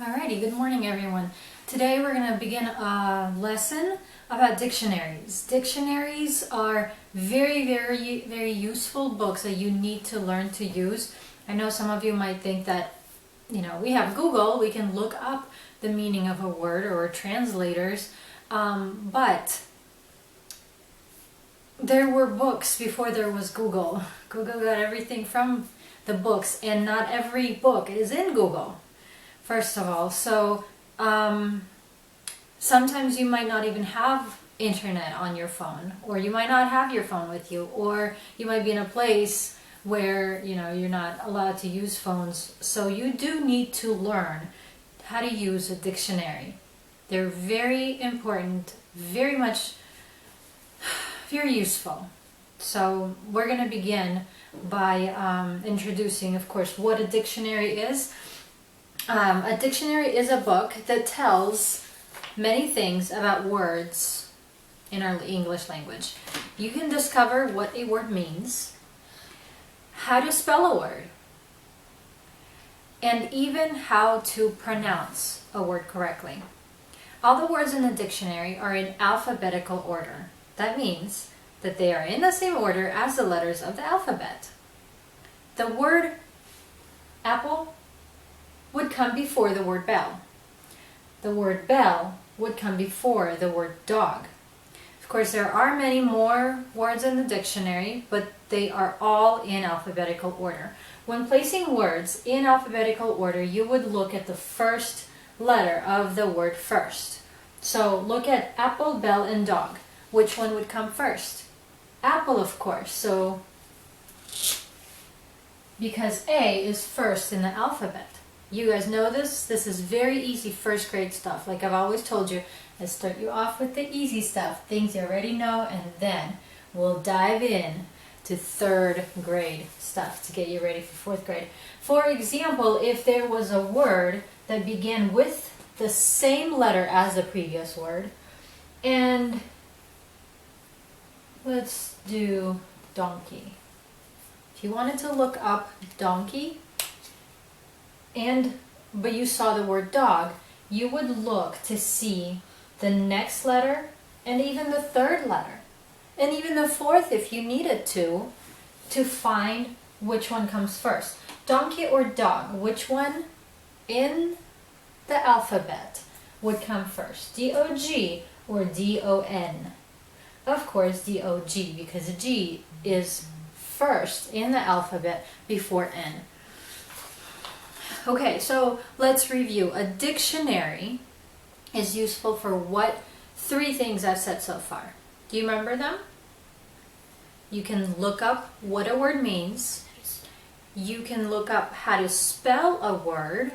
Alrighty, good morning everyone. Today we're going to begin a lesson about dictionaries. Dictionaries are very useful books that you need to learn to use. I know some of you might think that, we have Google, we can look up the meaning of a word or translators, but there were books before there was Google. Google got everything from the books, and not every book is in Google. First of all, so sometimes you might not even have internet on your phone, or you might not have your phone with you, or you might be in a place where you're not allowed to use phones. So you do need to learn how to use a dictionary. They're very important, very useful. So we're going to begin by introducing, of course, what a dictionary is. A dictionary is a book that tells many things about words in our English language. You can discover what a word means, how to spell a word, and even how to pronounce a word correctly. All the words in the dictionary are in alphabetical order. That means that they are in the same order as the letters of the alphabet. The word apple would come before the word bell. The word bell would come before the word dog. Of course, there are many more words in the dictionary, but they are all in alphabetical order. When placing words in alphabetical order, you would look at the first letter of the word first. So look at apple, bell, and dog. Which one would come first? Apple, of course. So because A is first in the alphabet. You guys know this? This is very easy first grade stuff. Like I've always told you, let's start you off with the easy stuff, things you already know, and then we'll dive in to third grade stuff to get you ready for fourth grade. For example, if there was a word that began with the same letter as the previous word, and let's do donkey. If you wanted to look up donkey, but you saw the word dog, you would look to see the next letter and even the third letter and even the fourth if you needed to find which one comes first. Donkey or dog, which one in the alphabet would come first? D-O-G or D-O-N? Of course D-O-G, because G is first in the alphabet before N. Okay, so let's review. A dictionary is useful for what three things I've said so far? Do you remember them? You can look up what a word means. You can look up how to spell a word,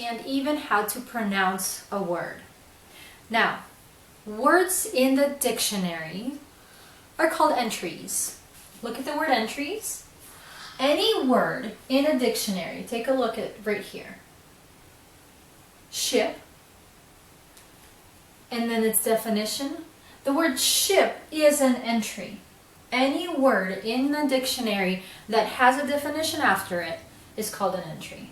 and even how to pronounce a word. Now, words in the dictionary are called entries. Look at the word entries. Any word in a dictionary, take a look at right here. Ship, and then its definition. The word ship is an entry. Any word in the dictionary that has a definition after it is called an entry.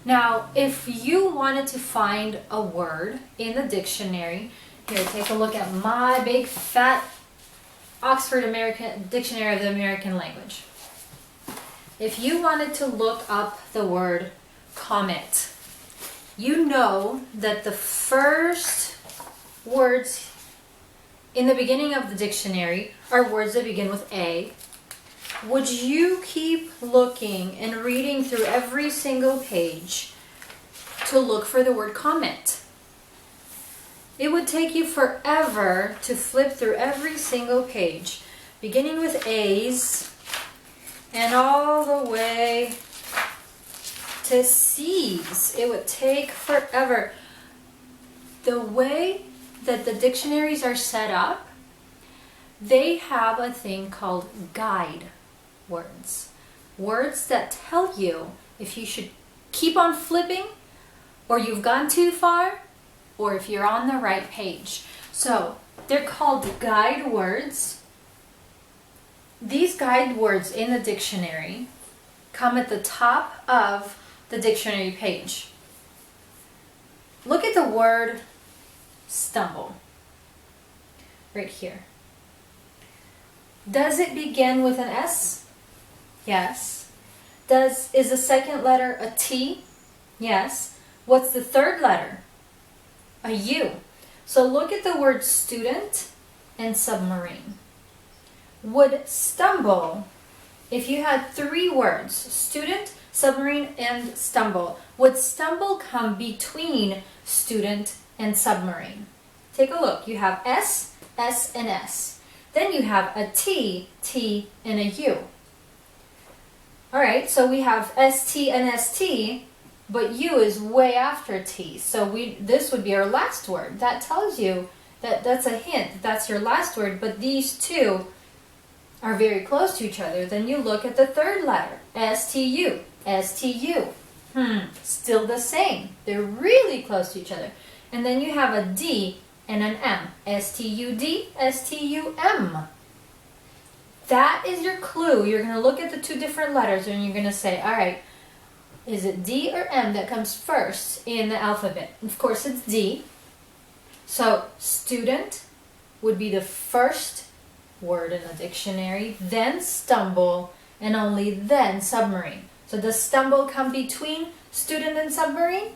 Now, if you wanted to find a word in the dictionary, here, take a look at my big fat Oxford Dictionary of the American Language. If you wanted to look up the word comet, you know that the first words in the beginning of the dictionary are words that begin with A. Would you keep looking and reading through every single page to look for the word comet? It would take you forever to flip through every single page, beginning with A's and all the way to C's. It would take forever. The way that the dictionaries are set up, they have a thing called guide words. Words that tell you if you should keep on flipping, or you've gone too far, or if you're on the right page. So they're called guide words. These guide words in the dictionary come at the top of the dictionary page. look at the word stumble right here. Does it begin with an S? Yes. Is the second letter a T? Yes. What's the third letter? A U. So look at the word student and submarine. Would stumble, if you had three words, student, submarine, and stumble, would stumble come between student and submarine? Take a look. You have S, S, and S. Then you have a T, T, and a U. All right, so we have ST and ST, but U is way after T. So this would be our last word. That tells you that's a hint. That's your last word, but these two are very close to each other. Then you look at the third letter, STU, STU. Still the same. They're really close to each other. And then you have a D and an M, STUD, STUM. That is your clue. You're going to look at the two different letters and you're going to say, all right, is it D or M that comes first in the alphabet? Of course it's D. So student would be the first word in the dictionary, then stumble, and only then submarine. So does stumble come between student and submarine?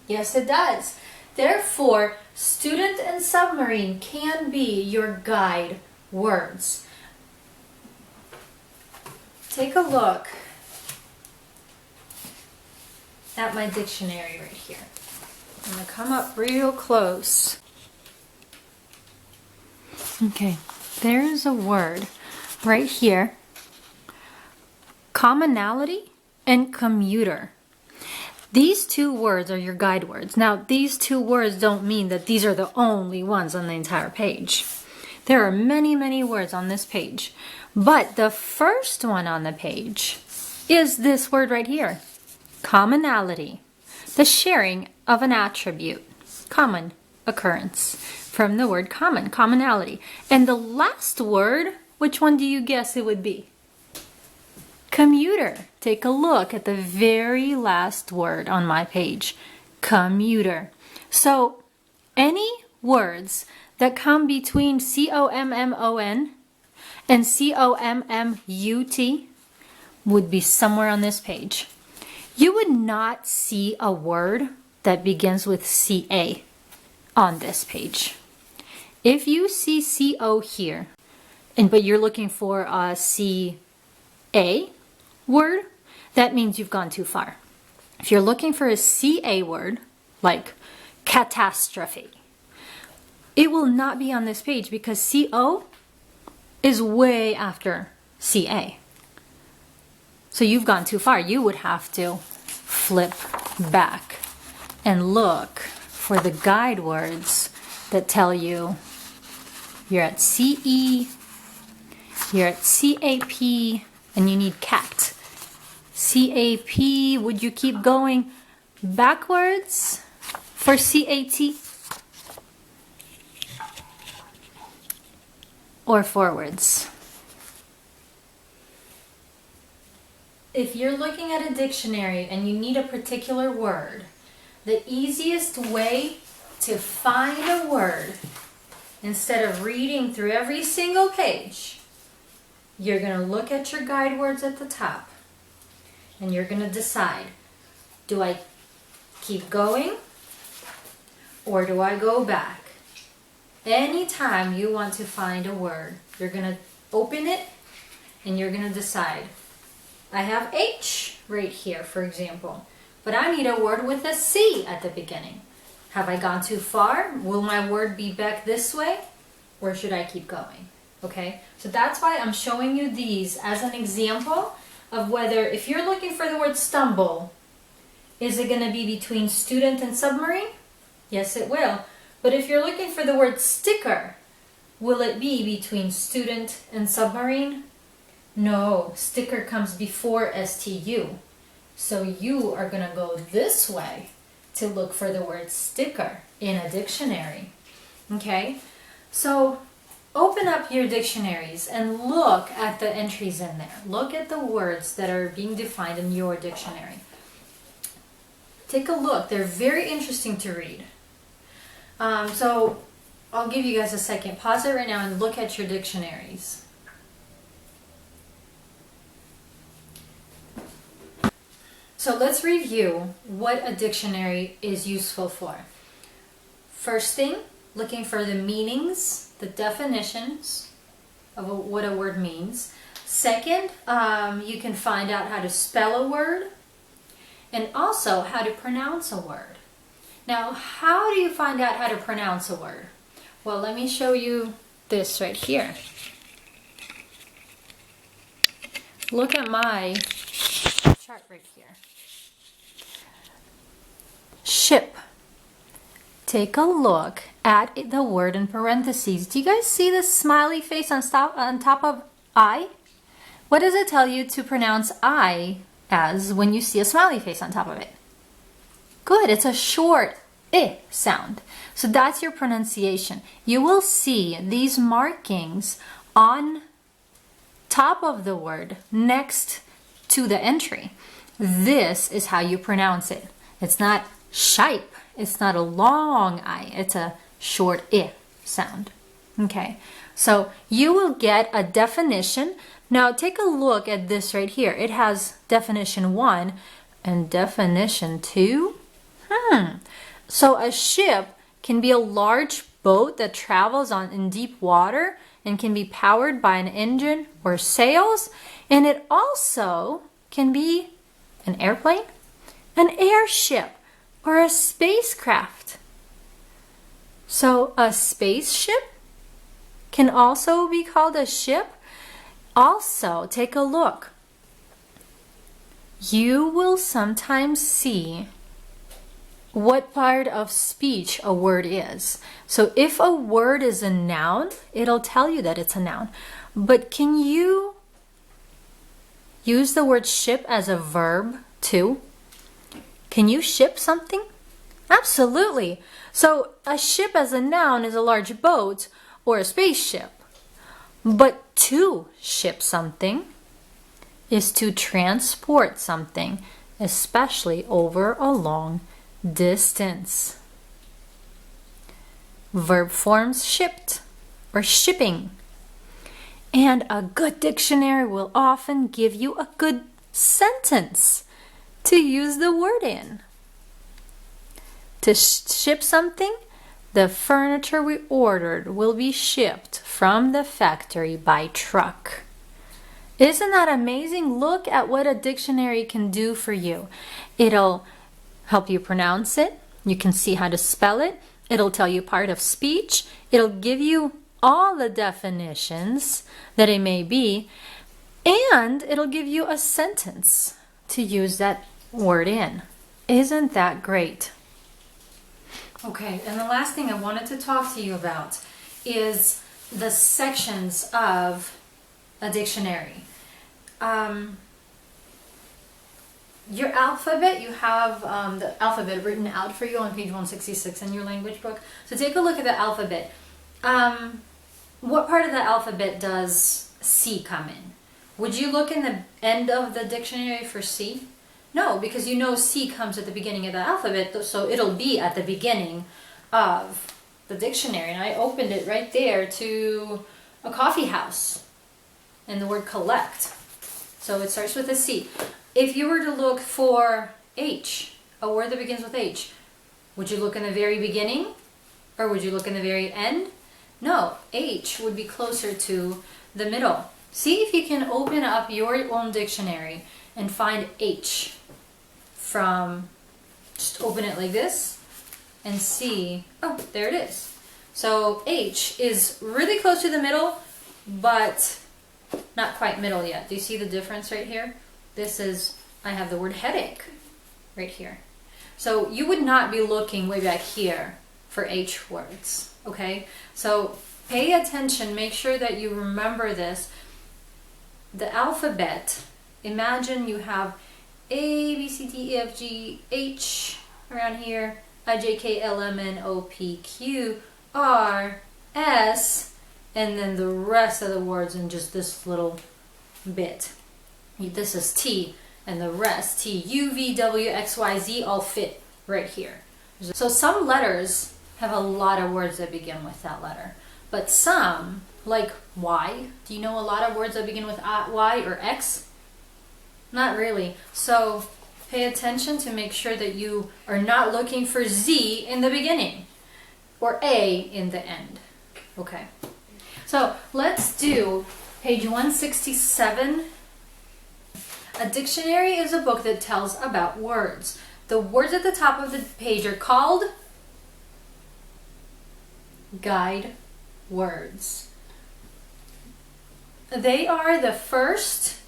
Yes, it does. Therefore, student and submarine can be your guide words. Take a look at my dictionary right here. I'm going to come up real close. Okay, there's a word right here. Commonality and commuter. These two words are your guide words. Now, these two words don't mean that these are the only ones on the entire page. There are many, many words on this page. But the first one on the page is this word right here. Commonality. The sharing of an attribute. Common occurrence. From the word common. Commonality. And the last word, which one do you guess it would be? Commuter. Take a look at the very last word on my page. Commuter. So, any words that come between C-O-M-M-O-N and C-O-M-M-U-T would be somewhere on this page. You would not see a word that begins with C-A on this page. If you see C-O here, but you're looking for a C-A word, that means you've gone too far. If you're looking for a C-A word, like catastrophe, it will not be on this page because C-O is way after C-A. So you've gone too far. You would have to flip back and look for the guide words that tell you you're at C-E, you're at C-A-P, and you need cat. C-A-P, would you keep going backwards for C-A-T? Or forwards? If you're looking at a dictionary and you need a particular word, the easiest way to find a word, instead of reading through every single page, you're going to look at your guide words at the top and you're going to decide, do I keep going or do I go back? Anytime you want to find a word, you're going to open it and you're going to decide, I have H right here, for example, but I need a word with a C at the beginning. Have I gone too far? Will my word be back this way? Or should I keep going? Okay, so that's why I'm showing you these as an example of whether, if you're looking for the word stumble, is it going to be between student and submarine? Yes, it will. But if you're looking for the word sticker, will it be between student and submarine? No, sticker comes before STU. So you are going to go this way to look for the word sticker in a dictionary. Okay, so open up your dictionaries and look at the entries in there. Look at the words that are being defined in your dictionary. take a look. They're very interesting to read. So I'll give you guys a second. Pause it right now and look at your dictionaries. So let's review what a dictionary is useful for. First thing, looking for the meanings, the definitions of what a word means. Second, you can find out how to spell a word and also how to pronounce a word. Now, how do you find out how to pronounce a word? Well, let me show you this right here. Look at my chart right here. Ship. Take a look at the word in parentheses. Do you guys see this smiley face on top of I? What does it tell you to pronounce I as when you see a smiley face on top of it? Good, it's a short I sound. So that's your pronunciation. You will see these markings on top of the word next to the entry. This is how you pronounce it. It's not shipe. It's not a long I. It's a short I sound. Okay, so you will get a definition. Now take a look at this right here. It has definition 1 and definition 2. So a ship can be a large boat that travels in deep water and can be powered by an engine or sails. And it also can be an airplane, an airship, or a spacecraft. So a spaceship can also be called a ship. Also, take a look. You will sometimes see what part of speech a word is. So if a word is a noun, it'll tell you that it's a noun. But can you use the word ship as a verb too? Can you ship something? Absolutely. So a ship as a noun is a large boat or a spaceship. But to ship something is to transport something, especially over a long distance. Verb forms shipped or shipping. And a good dictionary will often give you a good sentence to use the word in. To ship something, the furniture we ordered will be shipped from the factory by truck. Isn't that amazing? Look at what a dictionary can do for you. It'll help you pronounce it. You can see how to spell it. It'll tell you part of speech. It'll give you all the definitions that it may be. And it'll give you a sentence to use that word in. Isn't that great? Okay, and the last thing I wanted to talk to you about is the sections of a dictionary. Your alphabet, you have the alphabet written out for you on page 166 in your language book. So take a look at the alphabet. What part of the alphabet does C come in? Would you look in the end of the dictionary for C? No, because you know C comes at the beginning of the alphabet, so it'll be at the beginning of the dictionary. And I opened it right there to a coffee house and the word collect. So it starts with a C. If you were to look for H, a word that begins with H, would you look in the very beginning or would you look in the very end? No, H would be closer to the middle. See if you can open up your own dictionary and find H from, just open it like this and see, oh, there it is. So H is really close to the middle, but not quite middle yet. Do you see the difference right here? This is, I have the word headache right here. So you would not be looking way back here for H words, okay? So pay attention, make sure that you remember this. The alphabet, imagine you have A, B, C, D, E, F, G, H around here, I, J, K, L, M, N, O, P, Q, R, S, and then the rest of the words in just this little bit. This is T. and the rest, T, U, V, W, X, Y, Z, all fit right here. So some letters have a lot of words that begin with that letter, but some, like Y, do you know a lot of words that begin with Y or X? Not really. So pay attention to make sure that you are not looking for Z in the beginning or A in the end. Okay. So let's do page 167. A dictionary is a book that tells about words. The words at the top of the page are called guide words. They are the first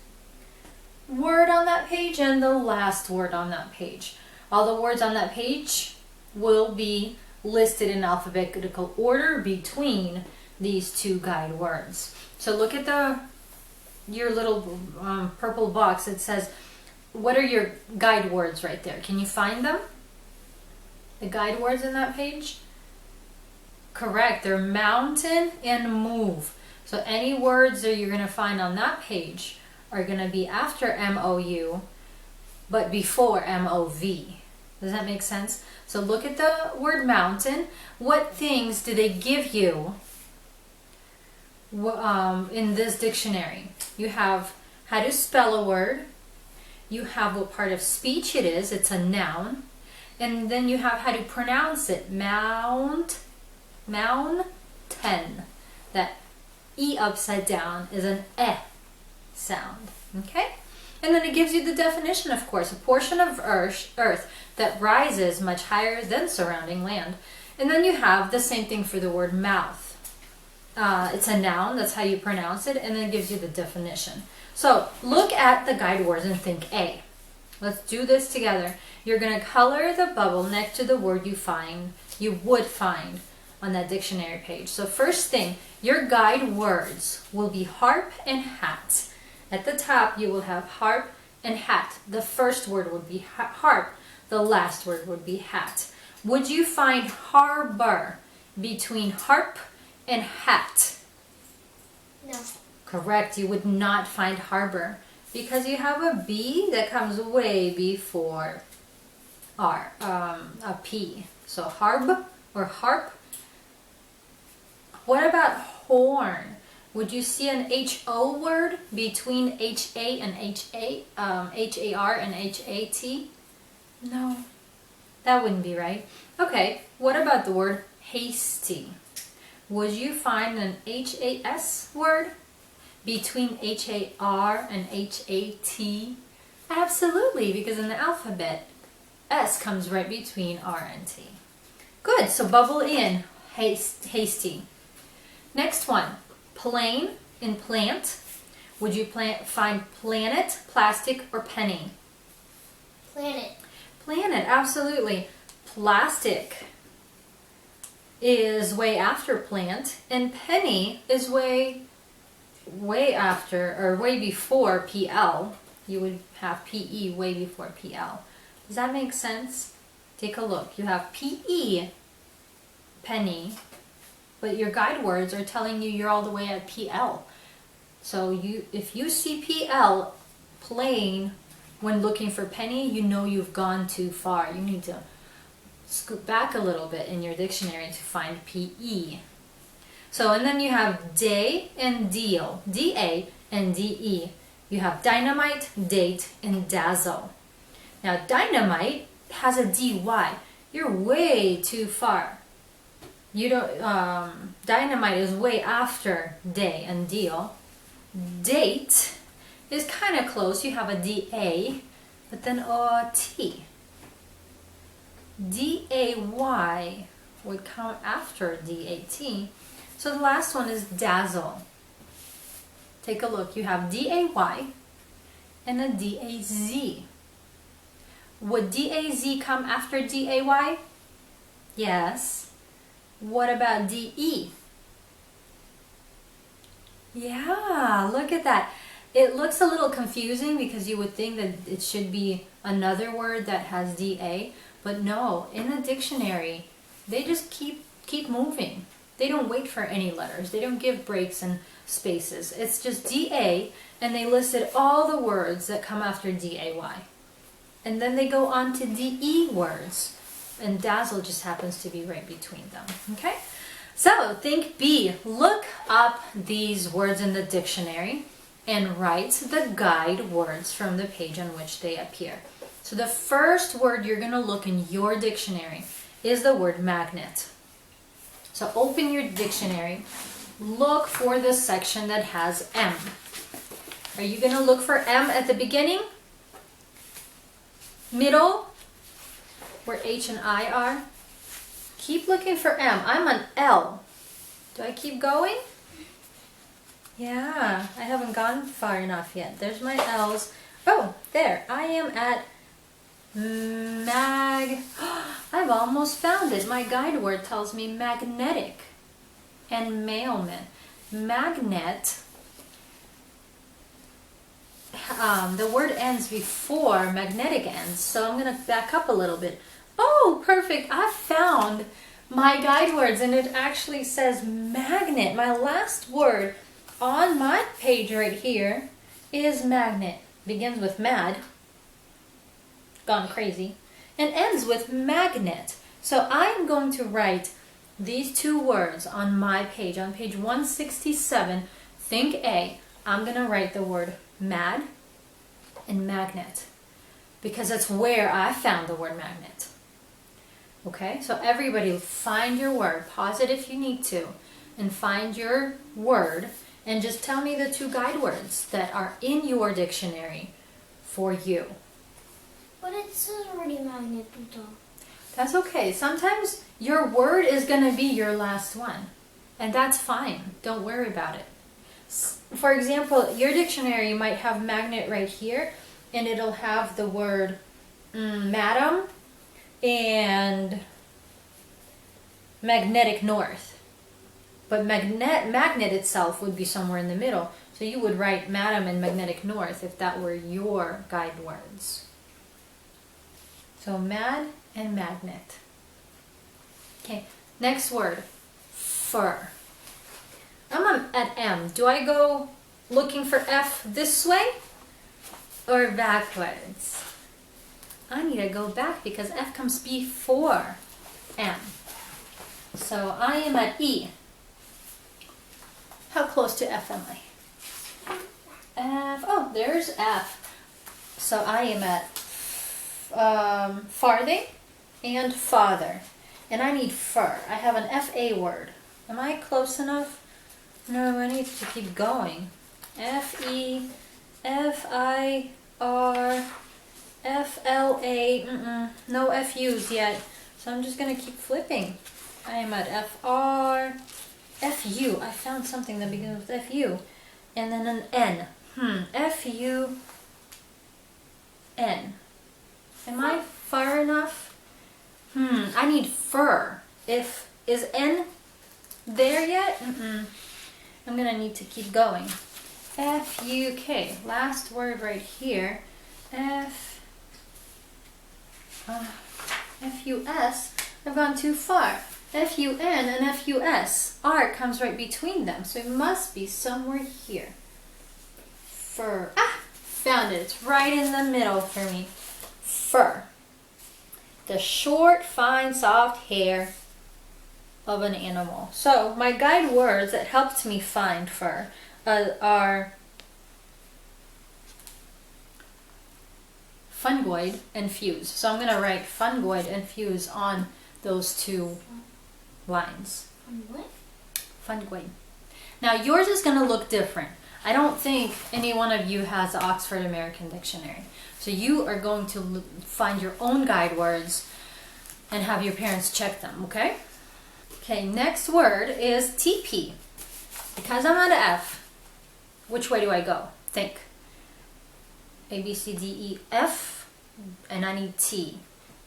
word on that page and the last word on that page. All the words on that page will be listed in alphabetical order between these two guide words. So look at your little purple box. It says, what are your guide words right there? Can you find them? The guide words in that page? Correct. They're mountain and move. So any words that you're going to find on that page are going to be after M-O-U, but before M-O-V. Does that make sense? So look at the word mountain. What things do they give you in this dictionary? You have how to spell a word. You have what part of speech it is. It's a noun. And then you have how to pronounce it. Mountain. That E upside down is an E sound. Okay? And then it gives you the definition, of course. A portion of earth that rises much higher than surrounding land. And then you have the same thing for the word mouth. It's a noun, that's how you pronounce it, and then it gives you the definition. So look at the guide words and think A. Let's do this together. You're going to color the bubble next to the word you would find on that dictionary page. So first thing, your guide words will be harp and hat. At the top you will have harp and hat. The first word would be harp. The last word would be hat. Would you find harbor between harp and hat? No. Correct. You would not find harbor because you have a B that comes way before a P. So harb or harp. What about horn? Would you see an H-O word between H-A and H-A-R and H-A-T? No, that wouldn't be right. Okay, what about the word hasty? Would you find an H-A-S word between H-A-R and H-A-T? Absolutely, because in the alphabet, S comes right between R and T. Good, so bubble in, hasty. Next one, plain in plant. Would you find planet, plastic, or penny? Planet. Planet, absolutely. Plastic is way after plant, and penny is way after, or way before PL. You would have PE way before PL. Does that make sense? Take a look. You have PE, penny, but your guide words are telling you you're all the way at PL. So if you see PL plain when looking for penny, you know you've gone too far. You need to scoot back a little bit in your dictionary to find PE. So, and then you have day and deal, D-A and D-E. You have dynamite, date, and dazzle. Now, dynamite has a D-Y. You're way too far. You don't. Dynamite is way after day and deal. Date is kind of close. You have a D-A, but then a T. D-A-Y would come after D-A-T. So the last one is dazzle. Take a look. You have D-A-Y and a D-A-Z. Would D-A-Z come after D-A-Y? Yes. What about D-E? Yeah, look at that. It looks a little confusing because you would think that it should be another word that has D-A, but no, in the dictionary, they just keep moving. They don't wait for any letters. They don't give breaks and spaces. It's just D-A, and they listed all the words that come after D-A-Y. And then they go on to D-E words, and dazzle just happens to be right between them, okay? So think B, look up these words in the dictionary and write the guide words from the page on which they appear. So the first word you're going to look in your dictionary is the word magnet. So open your dictionary, look for the section that has M. Are you going to look for M at the beginning? Middle? Where H and I are? Keep looking for M. I'm on L. Do I keep going? Yeah, I haven't gone far enough yet. There's my L's. Oh, there. I am at I've almost found it. My guide word tells me magnetic and mailman. Magnet, the word ends before magnetic ends, so I'm going to back up a little bit. Oh, perfect. I found my guide words, and it actually says magnet. My last word on my page right here is magnet. Begins with mad, gone crazy, and ends with magnet. So I'm going to write these two words on my page. On page 167, think A. I'm going to write the word mad and magnet because that's where I found the word magnet. Okay, so everybody find your word. Pause it if you need to and find your word and just tell me the two guide words that are in your dictionary for you. But it says already magnet, though. That's okay. Sometimes your word is going to be your last one, and that's fine. Don't worry about it. For example, your dictionary might have magnet right here, and it'll have the word madam and magnetic north. But magnet itself would be somewhere in the middle. So you would write madam and magnetic north if that were your guide words. So mad and magnet. Okay, next word, fur. I'm at M. Do I go looking for F this way or backwards? I need to go back because F comes before M. So I am at E. How close to F am I? F. Oh, there's F. So I am at farthing and father. And I need fur. I have an F-A word. Am I close enough? No, I need to keep going. F-E, F-I-R, F-L-A. No F-U's yet. So I'm just going to keep flipping. I am at F-R, F-U. I found something that begins with F-U. And then an N. F-U-N. Am I far enough? I need fur. Is N there yet? I'm gonna need to keep going. F-U-K. Last word right here. F-U-S. I've gone too far. F-U-N and F-U-S. R comes right between them, so it must be somewhere here. Fur. Ah! Found it. It's right in the middle for me. Fur. The short, fine, soft hair of an animal. So my guide words that helped me find fur are fungoid and fuse. So I'm going to write fungoid and fuse on those two lines. What? Fungoid. Now yours is going to look different. I don't think any one of you has the Oxford American Dictionary. So you are going to find your own guide words and have your parents check them, okay? Okay, next word is TP. Because I'm at F, which way do I go? Think. A, B, C, D, E, F, and I need T.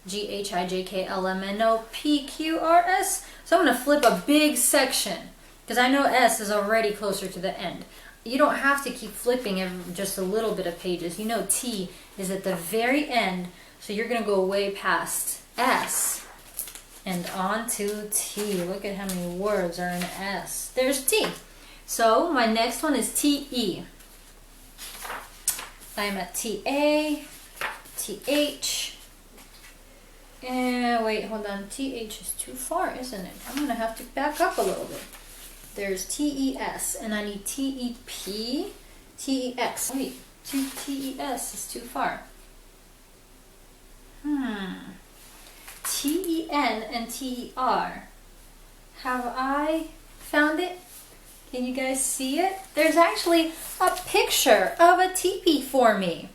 G, H, I, J, K, L, M, N, O, P, Q, R, S. So I'm going to flip a big section because I know S is already closer to the end. You don't have to keep flipping just a little bit of pages. You know T is at the very end, so you're going to go way past S And on to T. Look at how many words are in S. There's T. So my next one is T-E. I'm at T-A, T-H. And wait, hold on. T-H is too far, isn't it? I'm going to have to back up a little bit. There's T-E-S, and I need T-E-P, T-E-X. Wait, T-E-S is too far. T-E-N and T-E-R. Have I found it? Can you guys see it? There's actually a picture of a teepee for me.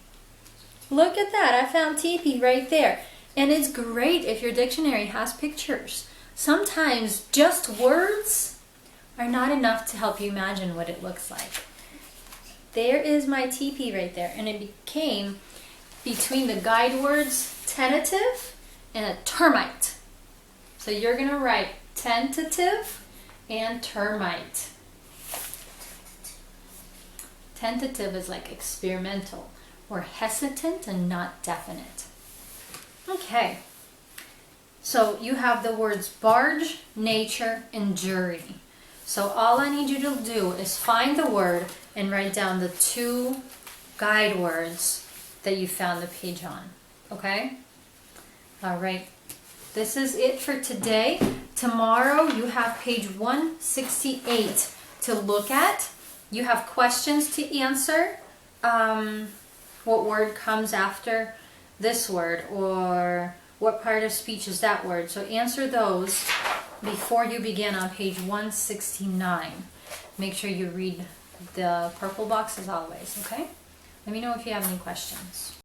Look at that. I found teepee right there. And it's great if your dictionary has pictures. Sometimes just words are not enough to help you imagine what it looks like. There is my teepee right there. And it became between the guide words tentative and a termite. So you're going to write tentative and termite. Tentative is like experimental or hesitant and not definite. Okay, so you have the words barge, nature, and jury. So all I need you to do is find the word and write down the 2 guide words that you found the page on. Okay? All right. This is it for today. Tomorrow you have page 168 to look at. You have questions to answer. What word comes after this word, or what part of speech is that word? So answer those before you begin on page 169. Make sure you read the purple box as always, okay? Let me know if you have any questions.